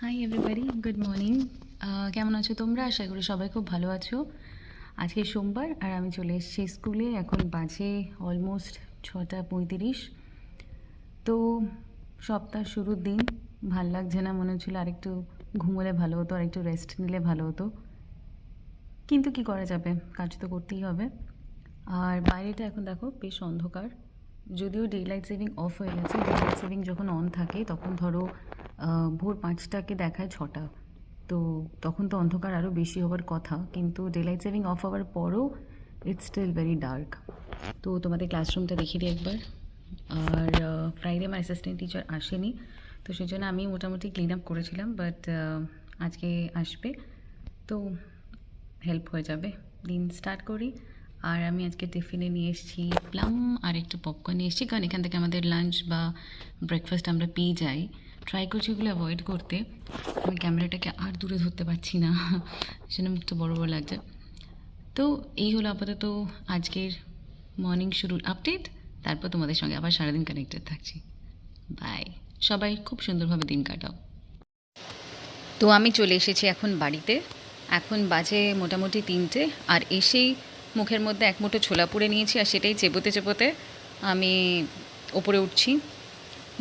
High everybody, good morning. কেমন আছো তোমরা? আশা করি সবাই খুব ভালো আছো। আজকে সোমবার আর আমি চলে এসেছি স্কুলে। এখন বাজে অলমোস্ট 6:35। তো সপ্তাহ শুরুর দিন, ভাল লাগছে না, মনে হচ্ছিলো আরেকটু ঘুমোলে ভালো হতো, আরেকটু রেস্ট নিলে ভালো হতো, কিন্তু কি করা যাবে, কাজ তো করতেই হবে। আর বাইরেটা এখন দেখো বেশ অন্ধকার, যদিও ডে লাইট সেভিং অফ হয়ে গেছে। ডে লাইট সেভিং যখন অন থাকে তখন ধরো ভোর 5টাকে দেখায় 6টা, তো তখন তো অন্ধকার আরও বেশি হবার কথা, কিন্তু ডে লাইট সেভিং অফ হওয়ার পরও ইটস স্টিল ভেরি ডার্ক। তো তোমাদের ক্লাসরুমটা দেখিয়ে দিই একবার। আর ফ্রাইডে আমার অ্যাসিস্ট্যান্ট টিচার আসেনি, তো সেই জন্য আমি মোটামুটি ক্লিন আপ করেছিলাম, বাট আজকে আসবে তো হেল্প হয়ে যাবে। দিন স্টার্ট করি। আর আমি আজকে টিফিনে নিয়ে এসেছি প্লাম আর একটু পপকর্ন নিয়ে এসেছি, কারণ এখান থেকে আমাদের লাঞ্চ বা ব্রেকফাস্ট আমরা পেয়ে যাই। ট্রাই করছি ওগুলো অ্যাভয়েড করতে। আমি ক্যামেরাটাকে আর দূরে ধরতে পারছি না, সেজন্য মুখটা বড় বড় লাগছে। তো এই হলো আপাতত আজকের মর্নিং শুরুর আপডেট। তারপর তোমাদের সঙ্গে আবার সারাদিন কানেক্টেড থাকছি। বাই। সবাই খুব সুন্দরভাবে দিন কাটাও। তো আমি চলে এসেছি এখন বাড়িতে। এখন বাজে মোটামুটি 3টে, আর এসেই মুখের মধ্যে এক মুঠো ছোলা পুড়ে নিয়েছি, আর সেটাই চেপোতে চেপোতে আমি ওপরে উঠছি।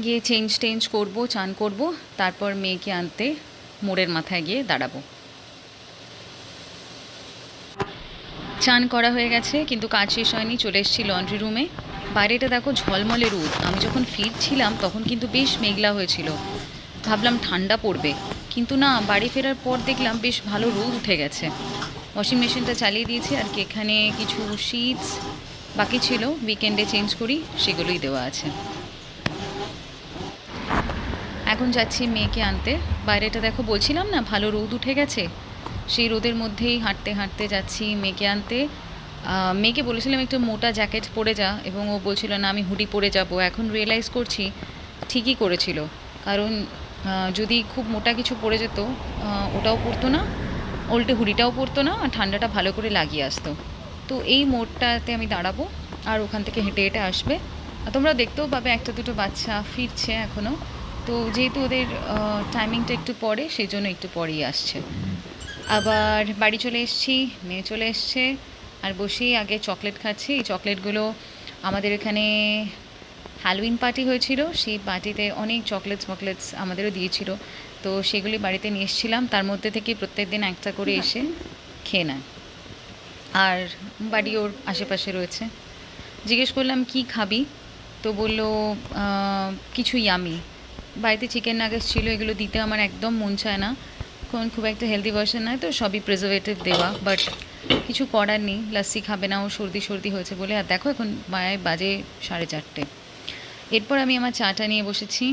গিয়ে চেঞ্জ করবো, চান করব, তারপর মেয়েকে আনতে মোড়ের মাথায় গিয়ে দাঁড়াবো। চান করা হয়ে গেছে, কিন্তু কাজ শেষ হয়নি। চলে এসেছি লন্ড্রি রুমে। বাইরেটা দেখো ঝলমলে রোদ। আমি যখন ফিরছিলাম তখন কিন্তু বেশ মেঘলা হয়েছিল, ভাবলাম ঠান্ডা পড়বে, কিন্তু না, বাড়ি ফেরার পর দেখলাম বেশ ভালো রোদ উঠে গেছে। ওয়াশিং মেশিনটা চালিয়ে দিয়েছি, আর কি এখানে কিছু শিটস বাকি ছিল উইকেন্ডে চেঞ্জ করি, সেগুলোই দেওয়া আছে। এখন যাচ্ছি মেয়েকে আনতে। বাইরেটা দেখো, বলছিলাম না ভালো রোদ উঠে গেছে, সেই রোদের মধ্যেই হাঁটতে হাঁটতে যাচ্ছি মেয়েকে আনতে। মেয়েকে বলেছিলাম একটু মোটা জ্যাকেট পরে যা, এবং ও বলছিল না আমি হুডি পরে যাব। এখন রিয়েলাইজ করছি ঠিকই করেছিল, কারণ যদি খুব মোটা কিছু পরে যেত, ওটাও পরতো না, উল্টে হুডিটাও পরতো না, আর ঠান্ডাটা ভালো করে লাগিয়ে আসতো। তো এই মোড়টাতে আমি দাঁড়াবো, আর ওখান থেকে হেঁটে হেঁটে আসবে। আর তোমরা দেখতেও পাবে একটা দুটো বাচ্চা ফিরছে এখনও। তো যেহেতু ওদের টাইমিংটা একটু পরে, সেই জন্য একটু পরেই আসছে। আবার বাড়ি চলে এসেছি, মেয়ে চলে এসছে, আর বসেই আগে চকলেট খাচ্ছি। এই চকলেটগুলো আমাদের এখানে হ্যালোউইন পার্টি হয়েছিল, সেই পার্টিতে অনেক চকলেটস আমাদেরও দিয়েছিল, তো সেগুলি বাড়িতে নিয়ে এসেছিলাম। তার মধ্যে থেকে প্রত্যেক দিন একটা করে এসে খেয়ে নেয়, আর বাড়ি ওর আশেপাশে রয়েছে। জিজ্ঞেস করলাম কি খাবি, তো বললো কিছু ইয়ামি। বাড়িতে চিকেন নাগেটস ছিল, এগুলো দিতে আমার একদম মন চায় না, কারণ খুব একটা হেলদি ভার্সন নয়, তো সবই প্রিজারভেটিভ দেওয়া, বাট কিছু করার নেই। লাস্সি খাবে না, ও সর্দি হয়েছে বলে। আর দেখো এখন বাজে 4:30। এরপর আমি আমার চাটা নিয়ে বসেছি।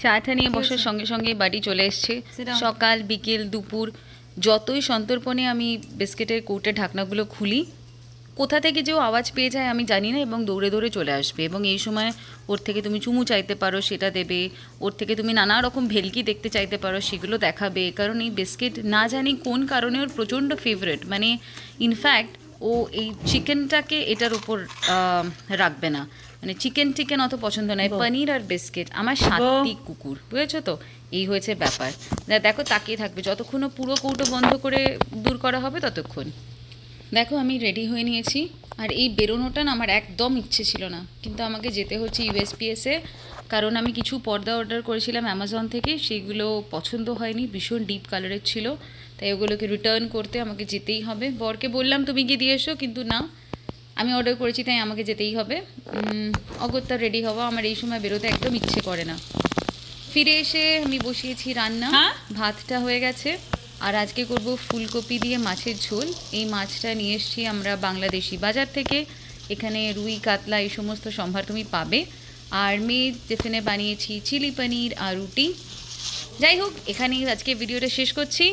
চাটা নিয়ে বসার সঙ্গে সঙ্গে বাড়ি চলে এসছে। সকাল বিকেল দুপুর যতই সন্তর্পণে আমি বিস্কিটের কৌটের ঢাকনাগুলো খুলি, কোথা থেকে যে ও আওয়াজ পেয়ে যায় আমি জানি না, এবং দৌড়ে দৌড়ে চলে আসবে। এবং এই সময় ওর থেকে তুমি চুমু চাইতে পারো, সেটা দেবে। ওর থেকে তুমি নানা রকম ভেলকি দেখতে চাইতে পারো, সেগুলো দেখাবে। কারণ এই বিস্কিট না জানি কোন কারণে ওর প্রচণ্ড ফেভারেট। মানে ইনফ্যাক্ট ও এই চিকেনটাকে এটার উপর রাখবে না, মানে চিকেন অত পছন্দ নয়, পনির আর বিস্কিট। আমার সাত্বিক কুকুর, বুঝেছো তো, এই হয়েছে ব্যাপার। দেখো তাকিয়ে থাকবে যতক্ষণ পুরো কৌটো বন্ধ করে দূর করা হবে ততক্ষণ। দেখো আমি রেডি হয়ে নিয়েছি, আর এই বেরোনোটা না আমার একদম ইচ্ছে ছিল না, কিন্তু আমাকে যেতে হচ্ছে ইউএসপিএসে, কারণ আমি কিছু পর্দা অর্ডার করেছিলাম অ্যামাজন থেকে, সেগুলো পছন্দ হয়নি, ভীষণ ডিপ কালারের ছিল, তাই ওগুলোকে রিটার্ন করতে আমাকে যেতেই হবে। বরকে বললাম তুমি গিয়ে দিয়ে এসো, কিন্তু না, আমি অর্ডার করেছি তাই আমাকে যেতেই হবে। অগত্যা রেডি হওয়া, আমার এই সময় বেরোতে একদম ইচ্ছে করে না। ফিরে এসে আমি বসিয়েছি রান্না, ভাতটা হয়ে গেছে, আর আজকে করব ফুলকপি দিয়ে মাছের ঝোল। এই মাছটা নিয়ে এসেছি আমরা বাংলাদেশি বাজার থেকে, এখানে রুই কাতলা এই সমস্ত সম্ভার তুমি পাবে। আর মেয়ে টিফিনে বানিয়েছি চিলি পনির আর রুটি। যাই হোক, এখানেই আজকে ভিডিওটা শেষ করছি।